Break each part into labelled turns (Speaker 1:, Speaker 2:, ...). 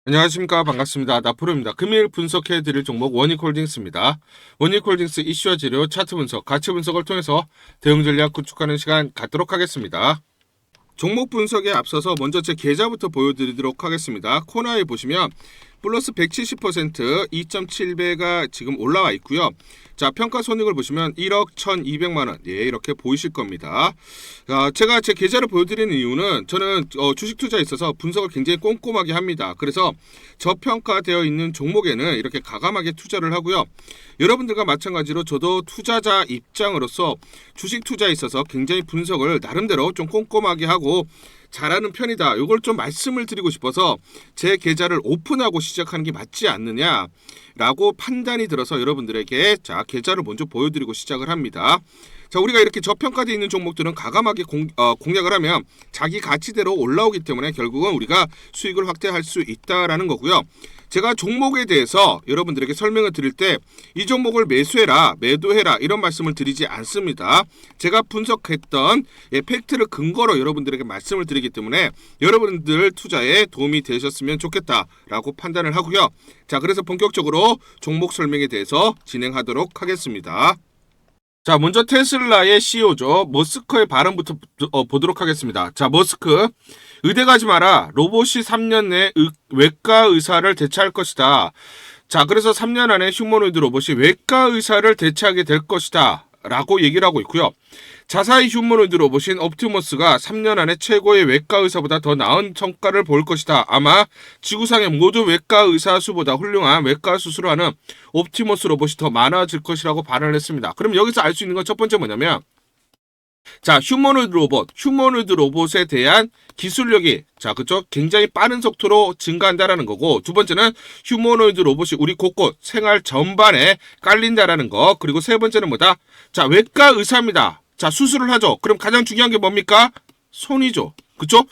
Speaker 1: 안녕하십니까. 반갑습니다. 나프로입니다. 금일 분석해드릴 종목 원익홀딩스입니다. 원익홀딩스 이슈와 재료, 차트 분석, 가치 분석을 통해서 대응 전략 구축하는 시간 갖도록 하겠습니다. 종목 분석에 앞서서 먼저 제 계좌부터 보여드리도록 하겠습니다. 코너에 보시면 플러스 170% 2.7배가 지금 올라와 있고요. 자, 평가 손익을 보시면 1억 1,200만원. 예, 이렇게 보이실 겁니다. 제가 제 계좌를 보여드리는 이유는 저는 주식 투자에 있어서 분석을 굉장히 꼼꼼하게 합니다. 그래서 저평가되어 있는 종목에는 이렇게 과감하게 투자를 하고요. 여러분들과 마찬가지로 저도 투자자 입장으로서 주식 투자에 있어서 굉장히 분석을 나름대로 좀 꼼꼼하게 하고 잘하는 편이다. 이걸 좀 말씀을 드리고 싶어서 제 계좌를 오픈하고 시작하는 게 맞지 않느냐라고 판단이 들어서 여러분들에게 자 계좌를 먼저 보여드리고 시작을 합니다. 자, 우리가 이렇게 저평가되어 있는 종목들은 과감하게 공략을 하면 자기 가치대로 올라오기 때문에 결국은 우리가 수익을 확대할 수 있다라는 거고요. 제가 종목에 대해서 여러분들에게 설명을 드릴 때 이 종목을 매수해라, 매도해라 이런 말씀을 드리지 않습니다. 제가 분석했던 팩트를 근거로 여러분들에게 말씀을 드리기 때문에 여러분들 투자에 도움이 되셨으면 좋겠다라고 판단을 하고요. 자, 그래서 본격적으로 종목 설명에 대해서 진행하도록 하겠습니다. 자, 먼저 테슬라의 CEO죠. 머스크의 발언부터 보도록 하겠습니다. 자, 머스크. 의대 가지 마라. 로봇이 3년 내에 외과 의사를 대체할 것이다. 자, 그래서 3년 안에 휴머노이드 로봇이 외과 의사를 대체하게 될 것이다. 라고 얘기를 하고 있고요. 자사의 휴머노이드 로봇인 옵티머스가 3년 안에 최고의 외과 의사보다 더 나은 성과를 볼 것이다. 아마 지구상의 모든 외과 의사 수보다 훌륭한 외과 수술을 하는 옵티머스 로봇이 더 많아질 것이라고 발언을 했습니다. 그럼 여기서 알 수 있는 건 첫 번째 뭐냐면 자, 휴머노이드 로봇에 대한 기술력이 자, 그쵸? 굉장히 빠른 속도로 증가한다라는 거고, 두 번째는 휴머노이드 로봇이 우리 곳곳 생활 전반에 깔린다라는 거, 그리고 세 번째는 뭐다? 자, 외과 의사입니다. 자, 수술을 하죠. 그럼 가장 중요한 게 뭡니까? 손이죠. 그쵸?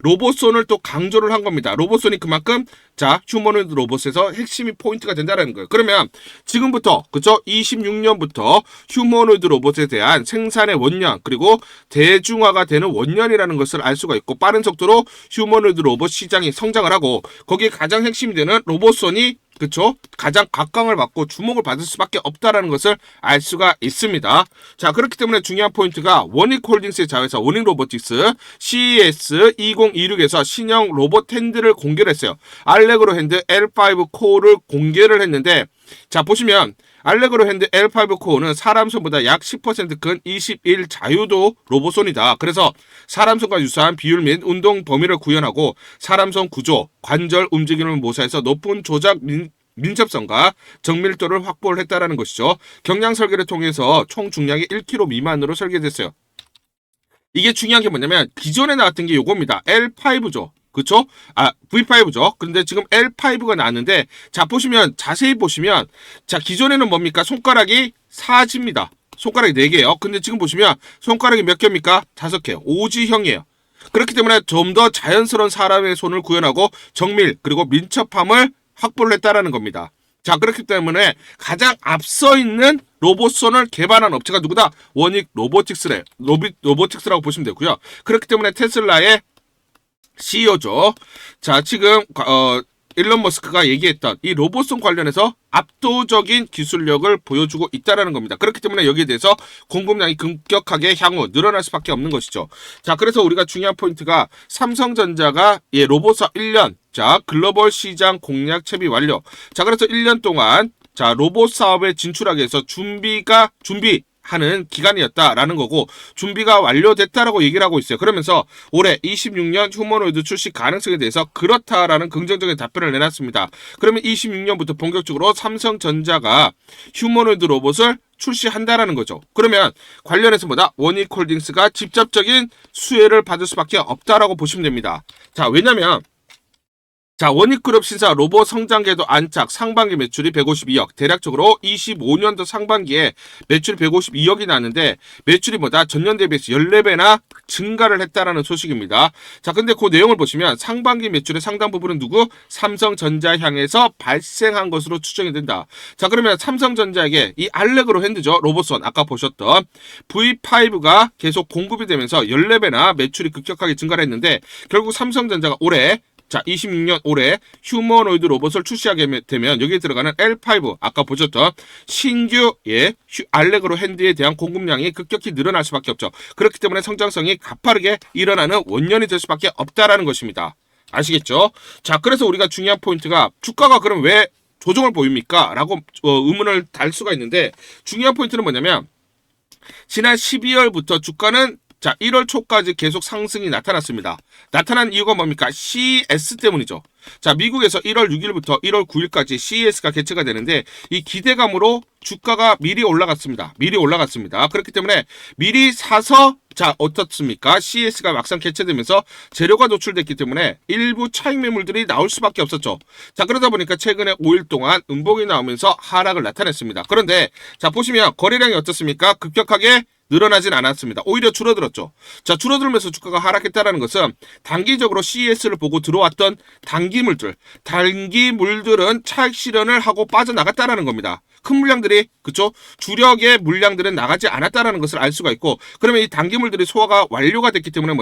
Speaker 1: 로봇손을 또 강조를 한 겁니다. 로봇손이 그만큼 자 휴머노이드 로봇에서 핵심이 포인트가 된다는 거예요. 그러면 지금부터 그쵸 26년부터 휴머노이드 로봇에 대한 생산의 원년 그리고 대중화가 되는 원년이라는 것을 알 수가 있고 빠른 속도로 휴머노이드 로봇 시장이 성장을 하고 거기에 가장 핵심이 되는 로봇손이 그쵸? 가장 각광을 받고 주목을 받을 수밖에 없다라는 것을 알 수가 있습니다. 자, 그렇기 때문에 중요한 포인트가 원익홀딩스의 자회사 원익로보틱스 CES 2026에서 신형 로봇 핸드를 공개를 했어요. 알레그로 핸드 L5 코어를 공개를 했는데 자, 보시면 알레그로 핸드 L5 코어는 사람 손보다 약 10% 큰 21 자유도 로봇손이다. 그래서 사람 손과 유사한 비율 및 운동 범위를 구현하고 사람 손 구조, 관절 움직임을 모사해서 높은 조작 민첩성과 정밀도를 확보를 했다라는 것이죠. 경량 설계를 통해서 총 중량이 1kg 미만으로 설계됐어요. 이게 중요한 게 뭐냐면 기존에 나왔던 게 요겁니다. L5죠. 그쵸? V5죠. 그런데 지금 L5가 나왔는데, 자, 보시면, 자세히 보시면, 자, 기존에는 뭡니까? 손가락이 4지입니다. 손가락이 4개예요. 근데 지금 보시면, 손가락이 몇 개입니까? 5개. 5지형이에요. 그렇기 때문에 좀 더 자연스러운 사람의 손을 구현하고, 정밀, 그리고 민첩함을 확보를 했다라는 겁니다. 자, 그렇기 때문에 가장 앞서 있는 로봇손을 개발한 업체가 누구다? 원익 로보틱스라고 보시면 되고요. 그렇기 때문에 테슬라의 CEO죠. 자, 지금 일론 머스크가 얘기했던 이 로봇손 관련해서 압도적인 기술력을 보여주고 있다는 겁니다. 그렇기 때문에 여기에 대해서 공급량이 급격하게 향후 늘어날 수밖에 없는 것이죠. 자, 그래서 우리가 중요한 포인트가 삼성전자가 로봇 사업 1년 자 글로벌 시장 공략 채비 완료. 자, 그래서 1년 동안 자 로봇 사업에 진출하기 위해서 준비하는 기간이었다라는 거고 준비가 완료됐다라고 얘기를 하고 있어요. 그러면서 올해 26년 휴머노이드 출시 가능성에 대해서 그렇다라는 긍정적인 답변을 내놨습니다. 그러면 26년부터 본격적으로 삼성전자가 휴머노이드 로봇을 출시한다라는 거죠. 그러면 관련해서 뭐다? 원익홀딩스가 직접적인 수혜를 받을 수밖에 없다라고 보시면 됩니다. 자, 왜냐면 자, 원익그룹 신사 로봇 성장궤도 안착 상반기 매출이 152억. 대략적으로 25년도 상반기에 매출이 152억이 나는데 매출이 뭐다? 전년 대비해서 14배나 증가를 했다라는 소식입니다. 자, 근데 그 내용을 보시면 상반기 매출의 상당 부분은 누구? 삼성전자 향해서 발생한 것으로 추정이 된다. 자, 그러면 삼성전자에게 이 알레그로 핸드죠. 로봇손 아까 보셨던 V5가 계속 공급이 되면서 14배나 매출이 급격하게 증가를 했는데 결국 삼성전자가 올해 자, 26년 올해 휴머노이드 로봇을 출시하게 되면 여기에 들어가는 L5, 아까 보셨던 신규 알레그로 핸드에 대한 공급량이 급격히 늘어날 수밖에 없죠. 그렇기 때문에 성장성이 가파르게 일어나는 원년이 될 수밖에 없다라는 것입니다. 아시겠죠? 자, 그래서 우리가 중요한 포인트가 주가가 그럼 왜 조정을 보입니까? 라고 의문을 달 수가 있는데, 중요한 포인트는 뭐냐면 지난 12월부터 주가는 자, 1월 초까지 계속 상승이 나타났습니다. 나타난 이유가 뭡니까? CES 때문이죠. 자, 미국에서 1월 6일부터 1월 9일까지 CES가 개최가 되는데 이 기대감으로 주가가 미리 올라갔습니다. 그렇기 때문에 미리 사서 자, 어떻습니까? CES가 막상 개최되면서 재료가 노출됐기 때문에 일부 차익 매물들이 나올 수밖에 없었죠. 자, 그러다 보니까 최근에 5일 동안 음봉이 나오면서 하락을 나타냈습니다. 그런데 자, 보시면 거래량이 어떻습니까? 급격하게 늘어나진 않았습니다. 오히려 줄어들었죠. 자, 줄어들면서 주가가 하락했다는 것은 단기적으로 CES를 보고 들어왔던 단기물들은 차익 실현을 하고 빠져나갔다는 겁니다. 큰 물량들이, 그쵸? 주력의 물량들은 나가지 않았다는 것을 알 수가 있고, 그러면 이 단기물들이 소화가 완료가 됐기 때문에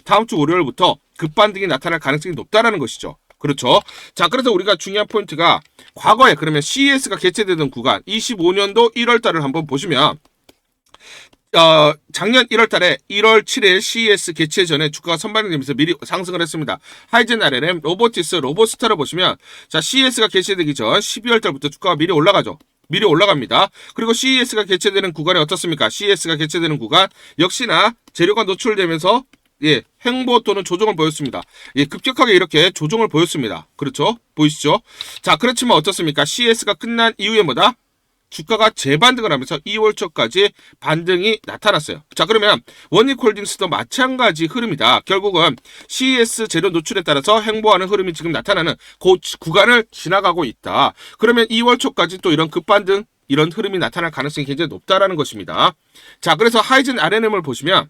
Speaker 1: 다음 주 월요일부터 급반등이 나타날 가능성이 높다는 것이죠. 그렇죠. 자, 그래서 우리가 중요한 포인트가 과거에 그러면 CES가 개최되던 구간 25년도 1월 달을 한번 보시면 작년 1월 달에 1월 7일 CES 개최 전에 주가가 선반영되면서 미리 상승을 했습니다. 하이젠 RM, 로보티스, 로보스타를 보시면 자, CES가 개최되기 전 12월 달부터 주가가 미리 올라가죠. 미리 올라갑니다. 그리고 CES가 개최되는 구간이 어떻습니까? CES가 개최되는 구간 역시나 재료가 노출되면서 횡보 또는 조정을 보였습니다. 급격하게 이렇게 조정을 보였습니다. 그렇죠? 보이시죠? 자, 그렇지만 어떻습니까? CES가 끝난 이후에 주가가 재반등을 하면서 2월 초까지 반등이 나타났어요. 자, 그러면 원익홀딩스도 마찬가지 흐름이다. 결국은 CES 재료 노출에 따라서 횡보하는 흐름이 지금 나타나는 그 구간을 지나가고 있다. 그러면 2월 초까지 또 이런 급반등, 이런 흐름이 나타날 가능성이 굉장히 높다라는 것입니다. 자, 그래서 하이젠 RNM을 보시면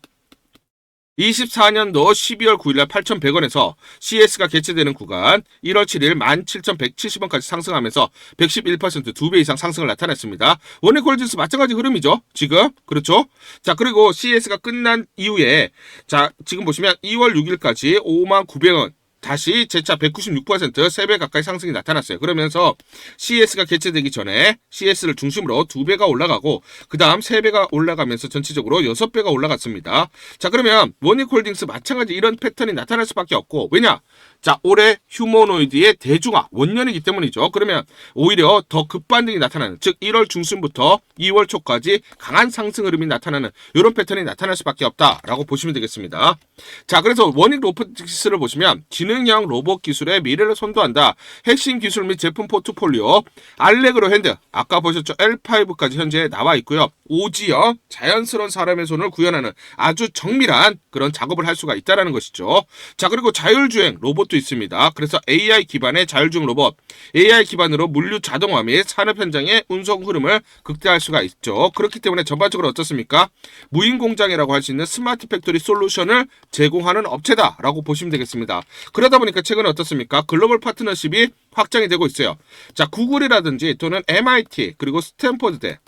Speaker 1: 24년도 12월 9일날 8,100원에서 CES가 개최되는 구간 1월 7일 17,170원까지 상승하면서 111% 2배 이상 상승을 나타냈습니다. 원익홀딩스 마찬가지 흐름이죠. 지금. 그렇죠? 자, 그리고 CES가 끝난 이후에 자, 지금 보시면 2월 6일까지 59,000원 다시 재차 196% 3배 가까이 상승이 나타났어요. 그러면서 CES가 개최되기 전에 CES를 중심으로 2배가 올라가고 그 다음 3배가 올라가면서 전체적으로 6배가 올라갔습니다. 자, 그러면 원익홀딩스 마찬가지 이런 패턴이 나타날 수밖에 없고, 왜냐? 자, 올해 휴머노이드의 대중화 원년이기 때문이죠. 그러면 오히려 더 급반등이 나타나는, 즉 1월 중순부터 2월 초까지 강한 상승 흐름이 나타나는 이런 패턴이 나타날 수밖에 없다라고 보시면 되겠습니다. 자, 그래서 원익 로보틱스를 보시면 지능형 로봇 기술의 미래를 선도한다. 핵심 기술 및 제품 포트폴리오 알레그로 핸드, 아까 보셨죠? L5까지 현재 나와 있고요. 오지형 자연스러운 사람의 손을 구현하는 아주 정밀한 그런 작업을 할 수가 있다는 것이죠. 자, 그리고 자율주행 로봇도 있습니다. 그래서 AI 기반의 자율주행 로봇, AI 기반으로 물류 자동화 및 산업 현장의 운송 흐름을 극대화할 수가 있죠. 그렇기 때문에 전반적으로 어떻습니까? 무인 공장이라고 할 수 있는 스마트 팩토리 솔루션을 제공하는 업체다라고 보시면 되겠습니다. 그러다 보니까 최근에 어떻습니까? 글로벌 파트너십이 확장이 되고 있어요. 자, 구글이라든지 또는 MIT 그리고 스탠퍼드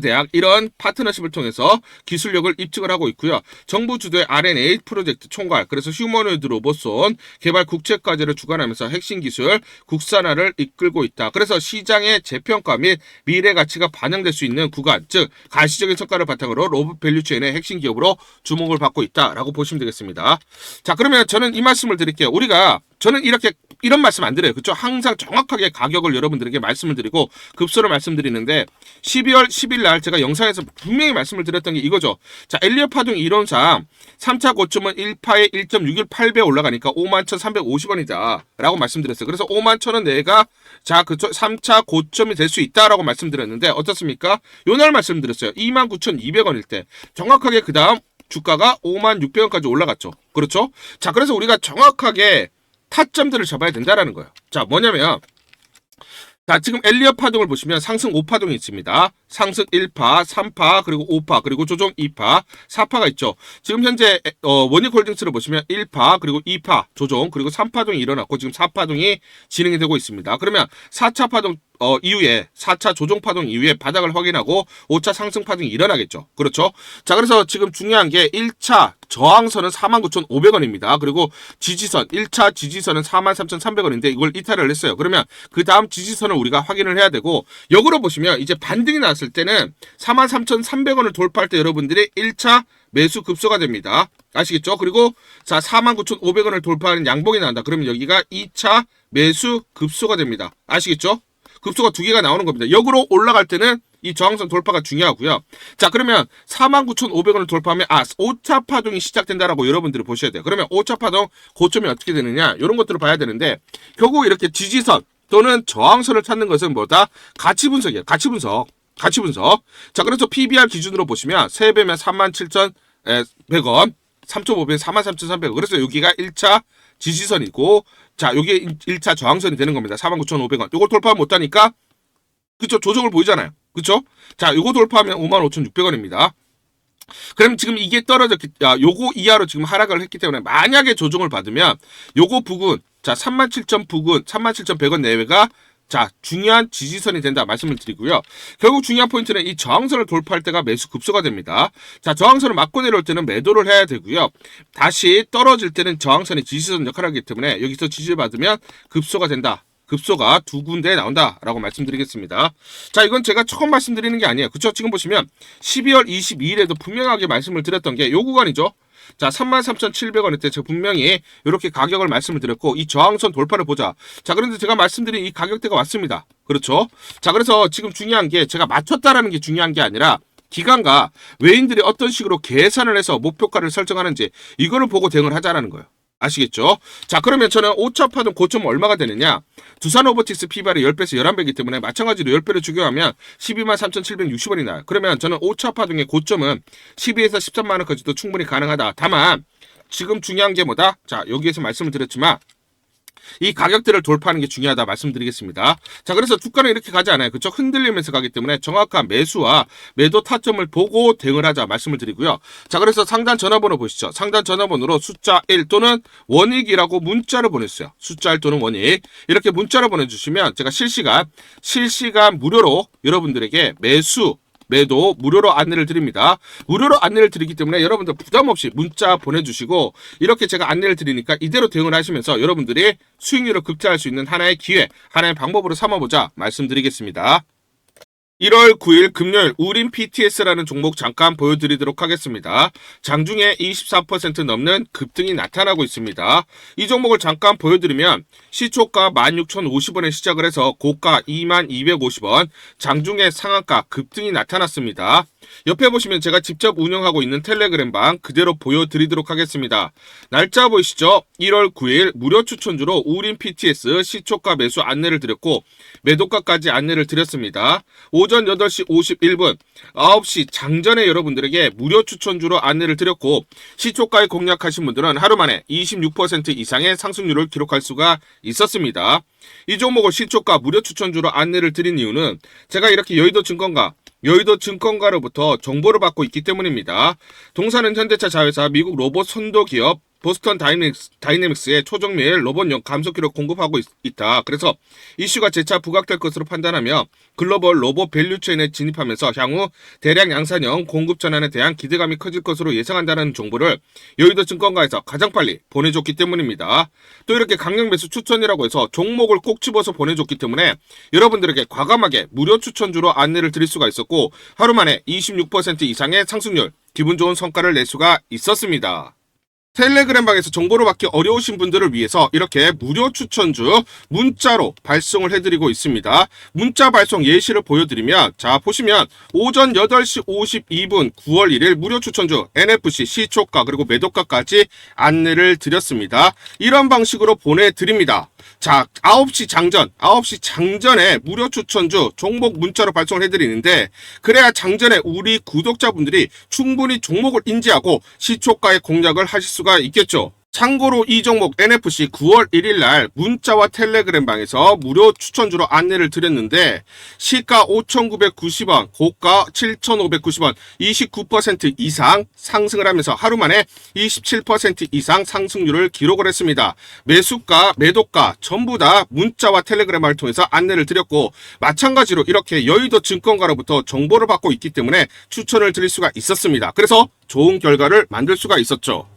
Speaker 1: 대학 이런 파트너십을 통해서 기술력을 입증을 하고 있고요. 정부 주도의 R&A 프로젝트 총괄, 그래서 휴머노이드 로봇손 개발 국제 과제를 주관하면서 핵심 기술 국산화를 이끌고 있다. 그래서 시장의 재평가 및 미래 가치가 반영될 수 있는 구간, 즉 가시적인 성과를 바탕으로 로봇 밸류체인의 핵심 기업으로 주목을 받고 있다라고 보시면 되겠습니다. 자, 그러면 저는 이 말씀을 드릴게요. 저는 이런 말씀 안 드려요. 그렇죠? 항상 정확하게 가격을 여러분들에게 말씀을 드리고 급소를 말씀드리는데 12월 10일 날 제가 영상에서 분명히 말씀을 드렸던 게 이거죠. 자, 엘리엇 파동 이론상 3차 고점은 1파에 1.618배 올라가니까 51,350원이다 라고 말씀드렸어요. 그래서 51,000원 내가 자, 그쵸? 3차 고점이 될 수 있다라고 말씀드렸는데 어떻습니까? 요날 말씀드렸어요. 29,200원일 때 정확하게 그 다음 주가가 56,000원까지 올라갔죠. 그렇죠? 자, 그래서 우리가 정확하게 타점들을 잡아야 된다라는 거예요. 자, 뭐냐면 자, 지금 엘리엇 파동을 보시면 상승 5파동이 있습니다. 상승 1파, 3파, 그리고 5파, 그리고 조정 2파, 4파가 있죠. 지금 현재 원익홀딩스를 보시면 1파, 그리고 2파 조정, 그리고 3파동이 일어났고 지금 4파동이 진행이 되고 있습니다. 그러면 4차 파동 이후에 4차 조정 파동 이후에 바닥을 확인하고 5차 상승 파동이 일어나겠죠. 그렇죠? 자, 그래서 지금 중요한 게 1차 저항선은 49,500원입니다. 그리고 지지선, 1차 지지선은 43,300원인데 이걸 이탈을 했어요. 그러면 그 다음 지지선을 우리가 확인을 해야 되고, 역으로 보시면 이제 반등이 나왔을 때는 43,300원을 돌파할 때 여러분들이 1차 매수 급소가 됩니다. 아시겠죠? 그리고 자 49,500원을 돌파하는 양봉이 나온다. 그러면 여기가 2차 매수 급소가 됩니다. 아시겠죠? 급소가 두 개가 나오는 겁니다. 역으로 올라갈 때는 이 저항선 돌파가 중요하고요. 자, 그러면 49,500원을 돌파하면 5차 파동이 시작된다라고 여러분들이 보셔야 돼요. 그러면 5차 파동 고점이 어떻게 되느냐, 이런 것들을 봐야 되는데, 결국 이렇게 지지선 또는 저항선을 찾는 것은 뭐다? 가치 분석이에요. 가치 분석. 자, 그래서 PBR 기준으로 보시면 3배면 37,100원, 3.5배면 43,300원. 그래서 여기가 1차 지지선이고, 자, 여기 1차 저항선이 되는 겁니다. 49,500원. 이걸 돌파 못하니까, 그쵸? 조정을 보이잖아요. 그쵸? 자, 요거 돌파하면 55,600원입니다. 그럼 지금 이게 요거 이하로 지금 하락을 했기 때문에 만약에 조정을 받으면 요거 부근, 자, 37,000 부근, 37,100원 내외가 자, 중요한 지지선이 된다 말씀을 드리고요. 결국 중요한 포인트는 이 저항선을 돌파할 때가 매수 급소가 됩니다. 자, 저항선을 맞고 내려올 때는 매도를 해야 되고요. 다시 떨어질 때는 저항선이 지지선 역할을 하기 때문에 여기서 지지를 받으면 급소가 된다. 급소가 두 군데에 나온다라고 말씀드리겠습니다. 자, 이건 제가 처음 말씀드리는 게 아니에요. 그쵸? 지금 보시면 12월 22일에도 분명하게 말씀을 드렸던 게 요 구간이죠. 자, 33,700원일 때 제가 분명히 이렇게 가격을 말씀을 드렸고, 이 저항선 돌파를 보자. 자, 그런데 제가 말씀드린 이 가격대가 왔습니다. 그렇죠? 자, 그래서 지금 중요한 게 제가 맞췄다라는 게 중요한 게 아니라 기관과 외인들이 어떤 식으로 계산을 해서 목표가를 설정하는지 이거를 보고 대응을 하자라는 거예요. 아시겠죠? 자, 그러면 저는 5차 파동 고점은 얼마가 되느냐? 두산 오버틱스 PBR이 10배에서 11배이기 때문에 마찬가지로 10배를 추경하면 123,760원이 나요. 그러면 저는 5차 파동의 고점은 12에서 13만원까지도 충분히 가능하다. 다만 지금 중요한 게 뭐다? 자, 여기에서 말씀을 드렸지만 이 가격대를 돌파하는 게 중요하다 말씀드리겠습니다. 자, 그래서 주가는 이렇게 가지 않아요. 그쵸? 흔들리면서 가기 때문에 정확한 매수와 매도 타점을 보고 대응을 하자 말씀을 드리고요. 자, 그래서 상단 전화번호 보시죠. 상단 전화번호로 숫자 1 또는 원익이라고 문자를 보냈어요. 숫자 1 또는 원익. 이렇게 문자를 보내주시면 제가 실시간 무료로 여러분들에게 매도 무료로 안내를 드립니다. 무료로 안내를 드리기 때문에 여러분들 부담없이 문자 보내주시고, 이렇게 제가 안내를 드리니까 이대로 대응을 하시면서 여러분들이 수익률을 극대화할 수 있는 하나의 기회, 하나의 방법으로 삼아보자 말씀드리겠습니다. 1월 9일 금요일 우린 PTS라는 종목 잠깐 보여드리도록 하겠습니다. 장중에 24% 넘는 급등이 나타나고 있습니다. 이 종목을 잠깐 보여드리면 시초가 16,050원에 시작을 해서 고가 22,250원, 장중에 상한가 급등이 나타났습니다. 옆에 보시면 제가 직접 운영하고 있는 텔레그램방 그대로 보여드리도록 하겠습니다. 날짜 보이시죠? 1월 9일 무료 추천주로 우린 PTS 시초가 매수 안내를 드렸고 매도가까지 안내를 드렸습니다. 오전 8시 51분 9시 장전에 여러분들에게 무료 추천주로 안내를 드렸고, 시초가에 공략하신 분들은 하루 만에 26% 이상의 상승률을 기록할 수가 있었습니다. 이 종목을 시초가 무료 추천주로 안내를 드린 이유는 제가 이렇게 여의도 증권가로부터 정보를 받고 있기 때문입니다. 동사는 현대차 자회사, 미국 로봇 선도 기업 보스턴 다이내믹스의 초정밀 로봇용 감속기를 공급하고 있다. 그래서 이슈가 재차 부각될 것으로 판단하며 글로벌 로봇 밸류체인에 진입하면서 향후 대량 양산형 공급 전환에 대한 기대감이 커질 것으로 예상한다는 정보를 여의도 증권가에서 가장 빨리 보내줬기 때문입니다. 또 이렇게 강력 매수 추천이라고 해서 종목을 꼭 집어서 보내줬기 때문에 여러분들에게 과감하게 무료 추천주로 안내를 드릴 수가 있었고, 하루 만에 26% 이상의 상승률, 기분 좋은 성과를 낼 수가 있었습니다. 텔레그램방에서 정보를 받기 어려우신 분들을 위해서 이렇게 무료 추천주 문자로 발송을 해드리고 있습니다. 문자 발송 예시를 보여드리면, 자, 보시면 오전 8시 52분 9월 1일 무료 추천주 NFC 시초가 그리고 매도가까지 안내를 드렸습니다. 이런 방식으로 보내드립니다. 자, 9시 장전에 무료 추천주 종목 문자로 발송을 해드리는데, 그래야 장전에 우리 구독자분들이 충분히 종목을 인지하고 시초가의 공략을 하실 수가 있겠죠. 참고로 이 종목 NFC 9월 1일 날 문자와 텔레그램 방에서 무료 추천주로 안내를 드렸는데 시가 5,990원, 고가 7,590원, 29% 이상 상승을 하면서 하루 만에 27% 이상 상승률을 기록을 했습니다. 매수가, 매도가 전부 다 문자와 텔레그램을 통해서 안내를 드렸고 마찬가지로 이렇게 여의도 증권가로부터 정보를 받고 있기 때문에 추천을 드릴 수가 있었습니다. 그래서 좋은 결과를 만들 수가 있었죠.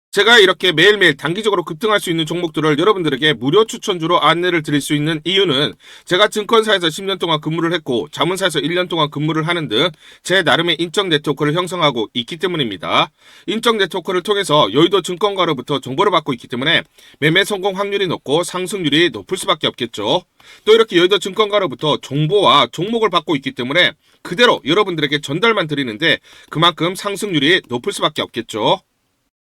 Speaker 1: 제가 이렇게 매일매일 단기적으로 급등할 수 있는 종목들을 여러분들에게 무료 추천주로 안내를 드릴 수 있는 이유는 제가 증권사에서 10년 동안 근무를 했고 자문사에서 1년 동안 근무를 하는 등 제 나름의 인적 네트워크를 형성하고 있기 때문입니다. 인적 네트워크를 통해서 여의도 증권가로부터 정보를 받고 있기 때문에 매매 성공 확률이 높고 상승률이 높을 수밖에 없겠죠. 또 이렇게 여의도 증권가로부터 정보와 종목을 받고 있기 때문에 그대로 여러분들에게 전달만 드리는데 그만큼 상승률이 높을 수밖에 없겠죠.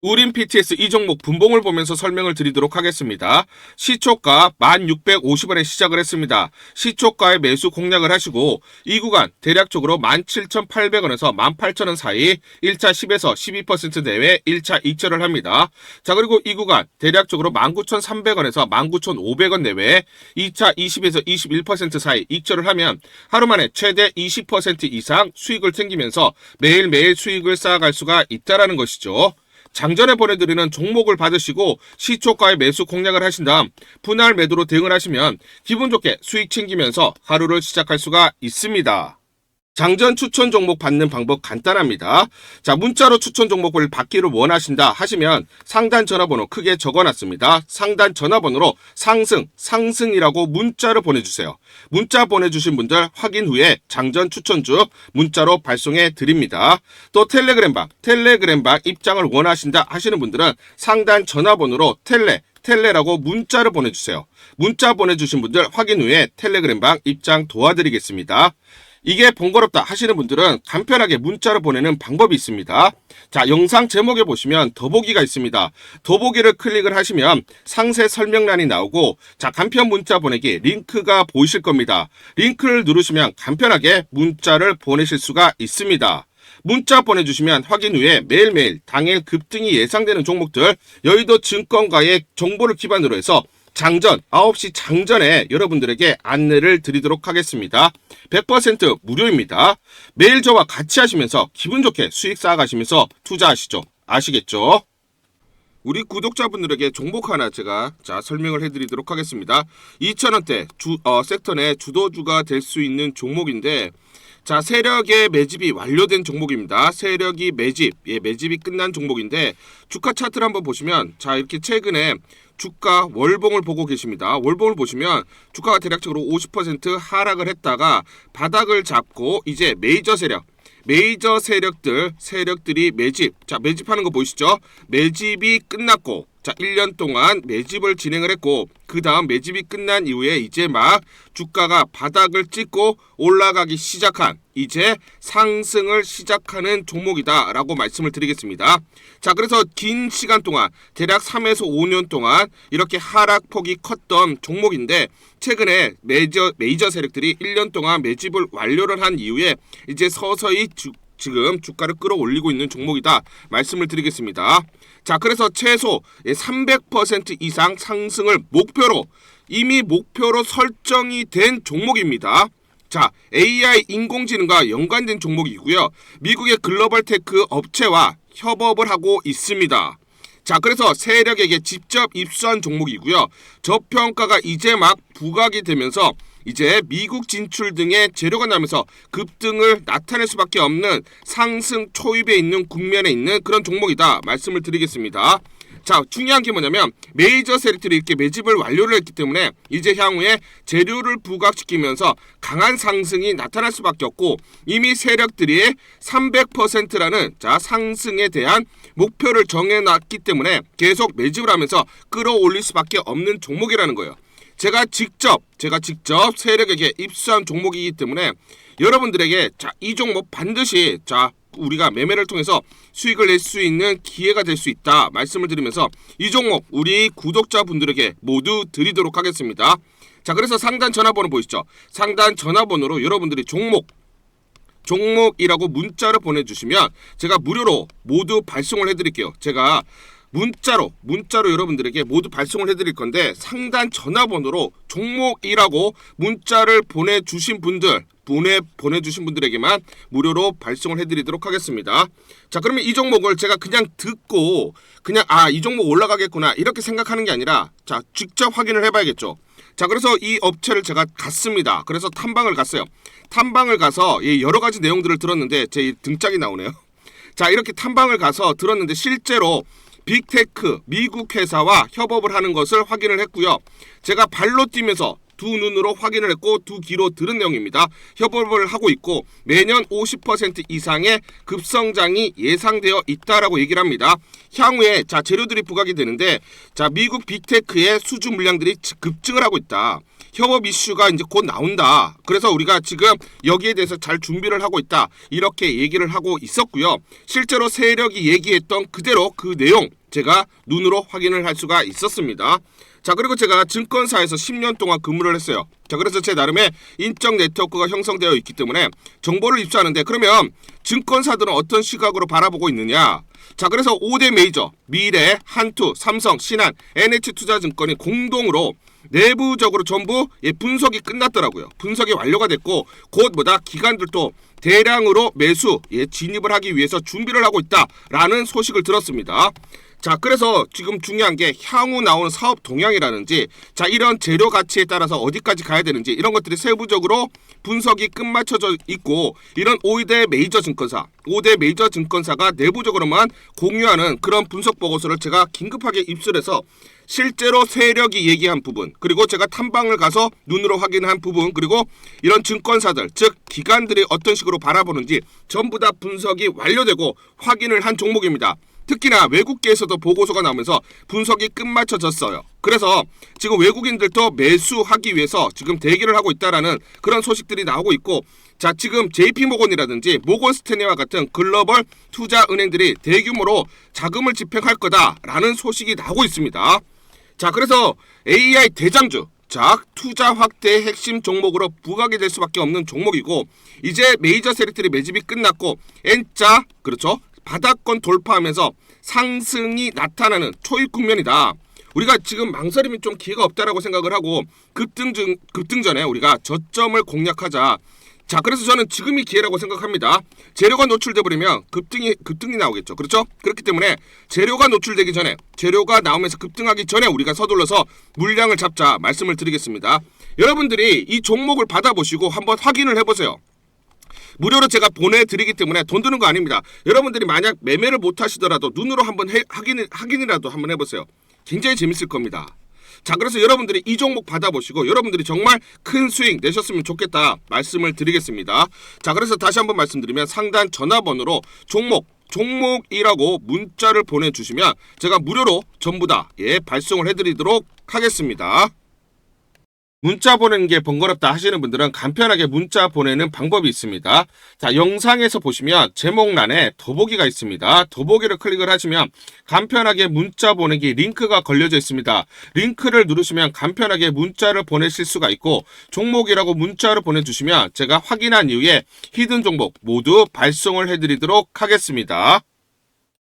Speaker 1: 우린 PTS 이 종목 분봉을 보면서 설명을 드리도록 하겠습니다. 시초가 1,650원에 시작을 했습니다. 시초가에 매수 공략을 하시고 이 구간 대략적으로 17,800원에서 18,000원 사이 1차 10에서 12% 내외 1차 익절을 합니다. 자, 그리고 이 구간 대략적으로 19,300원에서 19,500원 내외 2차 20에서 21% 사이 익절을 하면 하루 만에 최대 20% 이상 수익을 챙기면서 매일매일 수익을 쌓아갈 수가 있다는 것이죠. 장전에 보내드리는 종목을 받으시고 시초가에 매수 공략을 하신 다음 분할 매도로 대응을 하시면 기분 좋게 수익 챙기면서 하루를 시작할 수가 있습니다. 장전 추천 종목 받는 방법 간단합니다. 자, 문자로 추천 종목을 받기를 원하신다 하시면 상단 전화번호 크게 적어놨습니다. 상단 전화번호로 상승이라고 문자를 보내주세요. 문자 보내주신 분들 확인 후에 장전 추천주 문자로 발송해 드립니다. 또 텔레그램방 입장을 원하신다 하시는 분들은 상단 전화번호로 텔레라고 문자를 보내주세요. 문자 보내주신 분들 확인 후에 텔레그램방 입장 도와드리겠습니다. 이게 번거롭다 하시는 분들은 간편하게 문자로 보내는 방법이 있습니다. 자, 영상 제목에 보시면 더보기가 있습니다. 더보기를 클릭을 하시면 상세 설명란이 나오고 자, 간편 문자 보내기 링크가 보이실 겁니다. 링크를 누르시면 간편하게 문자를 보내실 수가 있습니다. 문자 보내주시면 확인 후에 매일매일 당일 급등이 예상되는 종목들 여의도 증권가의 정보를 기반으로 해서 장전 9시 장전에 여러분들에게 안내를 드리도록 하겠습니다. 100% 무료입니다. 매일 저와 같이 하시면서 기분 좋게 수익 쌓아가시면서 투자하시죠. 아시겠죠? 우리 구독자분들에게 종목 하나 제가 설명을 해드리도록 하겠습니다. 2,000원대 섹터 내 주도주가 될 수 있는 종목인데 자, 세력의 매집이 완료된 종목입니다. 세력이 매집이 끝난 종목인데 주가 차트를 한번 보시면 자, 이렇게 최근에 주가 월봉을 보고 계십니다. 월봉을 보시면 주가가 대략적으로 50% 하락을 했다가 바닥을 잡고 이제 메이저 세력들이 매집하는 거 보이시죠? 매집이 끝났고 자, 1년 동안 매집을 진행을 했고 그 다음 매집이 끝난 이후에 이제 막 주가가 바닥을 찍고 올라가기 시작한 이제 상승을 시작하는 종목이다 라고 말씀을 드리겠습니다. 자, 그래서 긴 시간 동안 대략 3에서 5년 동안 이렇게 하락폭이 컸던 종목인데 최근에 메이저 세력들이 1년 동안 매집을 완료를 한 이후에 이제 서서히 지금 주가를 끌어올리고 있는 종목이다 말씀을 드리겠습니다. 자, 그래서 최소 300% 이상 상승을 이미 목표로 설정이 된 종목입니다. 자, AI 인공지능과 연관된 종목이고요. 미국의 글로벌 테크 업체와 협업을 하고 있습니다. 자, 그래서 세력에게 직접 입수한 종목이고요. 저평가가 이제 막 부각이 되면서 이제 미국 진출 등의 재료가 나면서 급등을 나타낼 수밖에 없는 상승 초입에 있는 국면에 있는 그런 종목이다 말씀을 드리겠습니다. 자, 중요한 게 뭐냐면 메이저 세력들이 이렇게 매집을 완료를 했기 때문에 이제 향후에 재료를 부각시키면서 강한 상승이 나타날 수밖에 없고 이미 세력들이 300%라는 상승에 대한 목표를 정해놨기 때문에 계속 매집을 하면서 끌어올릴 수밖에 없는 종목이라는 거예요. 제가 직접 세력에게 입수한 종목이기 때문에 여러분들에게 이 종목 반드시 우리가 매매를 통해서 수익을 낼 수 있는 기회가 될 수 있다 말씀을 드리면서 이 종목 우리 구독자분들에게 모두 드리도록 하겠습니다. 자, 그래서 상단 전화번호 보이시죠? 상단 전화번호로 여러분들이 종목이라고 문자를 보내주시면 제가 무료로 모두 발송을 해드릴게요. 제가 문자로 여러분들에게 모두 발송을 해드릴 건데 상단 전화번호로 종목이라고 문자를 보내주신 분들에게만 무료로 발송을 해드리도록 하겠습니다. 자, 그러면 이 종목을 제가 그냥 듣고 그냥 이 종목 올라가겠구나 이렇게 생각하는 게 아니라 자, 직접 확인을 해봐야겠죠. 자, 그래서 이 업체를 제가 갔습니다. 그래서 탐방을 갔어요. 탐방을 가서 여러 가지 내용들을 들었는데 제 등짝이 나오네요. 자, 이렇게 탐방을 가서 들었는데 실제로 빅테크 미국 회사와 협업을 하는 것을 확인을 했고요. 제가 발로 뛰면서 두 눈으로 확인을 했고 두 귀로 들은 내용입니다. 협업을 하고 있고 매년 50% 이상의 급성장이 예상되어 있다라고 얘기를 합니다. 향후에 자 재료들이 부각이 되는데 자 미국 빅테크의 수주 물량들이 급증을 하고 있다. 협업 이슈가 이제 곧 나온다. 그래서 우리가 지금 여기에 대해서 잘 준비를 하고 있다. 이렇게 얘기를 하고 있었고요. 실제로 세력이 얘기했던 그대로 그 내용 제가 눈으로 확인을 할 수가 있었습니다. 자, 그리고 제가 증권사에서 10년 동안 근무를 했어요. 자, 그래서 제 나름의 인적 네트워크가 형성되어 있기 때문에 정보를 입수하는데 그러면 증권사들은 어떤 시각으로 바라보고 있느냐? 자, 그래서 5대 메이저 미래, 한투, 삼성, 신한, NH투자증권이 공동으로 내부적으로 전부 분석이 끝났더라고요. 분석이 완료가 됐고 곧 기관들도 대량으로 매수 진입을 하기 위해서 준비를 하고 있다라는 소식을 들었습니다. 자, 그래서 지금 중요한 게 향후 나오는 사업 동향이라든지 자 이런 재료 가치에 따라서 어디까지 가야 되는지 이런 것들이 세부적으로 분석이 끝마쳐져 있고 이런 5대 메이저 증권사가 내부적으로만 공유하는 그런 분석 보고서를 제가 긴급하게 입수해서 실제로 세력이 얘기한 부분 그리고 제가 탐방을 가서 눈으로 확인한 부분 그리고 이런 증권사들 즉 기관들이 어떤 식으로 바라보는지 전부 다 분석이 완료되고 확인을 한 종목입니다. 특히나 외국계에서도 보고서가 나오면서 분석이 끝마쳐졌어요. 그래서 지금 외국인들도 매수하기 위해서 지금 대기를 하고 있다라는 그런 소식들이 나오고 있고 자 지금 JP모건이라든지 모건스탠리와 같은 글로벌 투자 은행들이 대규모로 자금을 집행할 거다라는 소식이 나오고 있습니다. 자 그래서 AI 대장주 자 투자 확대의 핵심 종목으로 부각이 될 수밖에 없는 종목이고 이제 메이저 세력들이 매집이 끝났고 N자 그렇죠. 바닥권 돌파하면서 상승이 나타나는 초입 국면이다. 우리가 지금 망설임이 좀 기회가 없다라고 생각을 하고 급등 전에 우리가 저점을 공략하자. 자, 그래서 저는 지금이 기회라고 생각합니다. 재료가 노출돼 버리면 급등이 나오겠죠. 그렇죠? 그렇기 때문에 재료가 노출되기 전에 재료가 나오면서 급등하기 전에 우리가 서둘러서 물량을 잡자 말씀을 드리겠습니다. 여러분들이 이 종목을 받아보시고 한번 확인을 해보세요. 무료로 제가 보내드리기 때문에 돈 드는 거 아닙니다. 여러분들이 만약 매매를 못 하시더라도 눈으로 한번 확인이라도 한번 해보세요. 굉장히 재밌을 겁니다. 자 그래서 여러분들이 이 종목 받아보시고 여러분들이 정말 큰 수익 내셨으면 좋겠다 말씀을 드리겠습니다. 자 그래서 다시 한번 말씀드리면 상단 전화번호로 종목이라고 문자를 보내주시면 제가 무료로 전부 다 발송을 해드리도록 하겠습니다. 문자 보내는 게 번거롭다 하시는 분들은 간편하게 문자 보내는 방법이 있습니다. 자, 영상에서 보시면 제목란에 더보기가 있습니다. 더보기를 클릭을 하시면 간편하게 문자 보내기 링크가 걸려져 있습니다. 링크를 누르시면 간편하게 문자를 보내실 수가 있고 종목이라고 문자를 보내주시면 제가 확인한 이후에 히든 종목 모두 발송을 해드리도록 하겠습니다.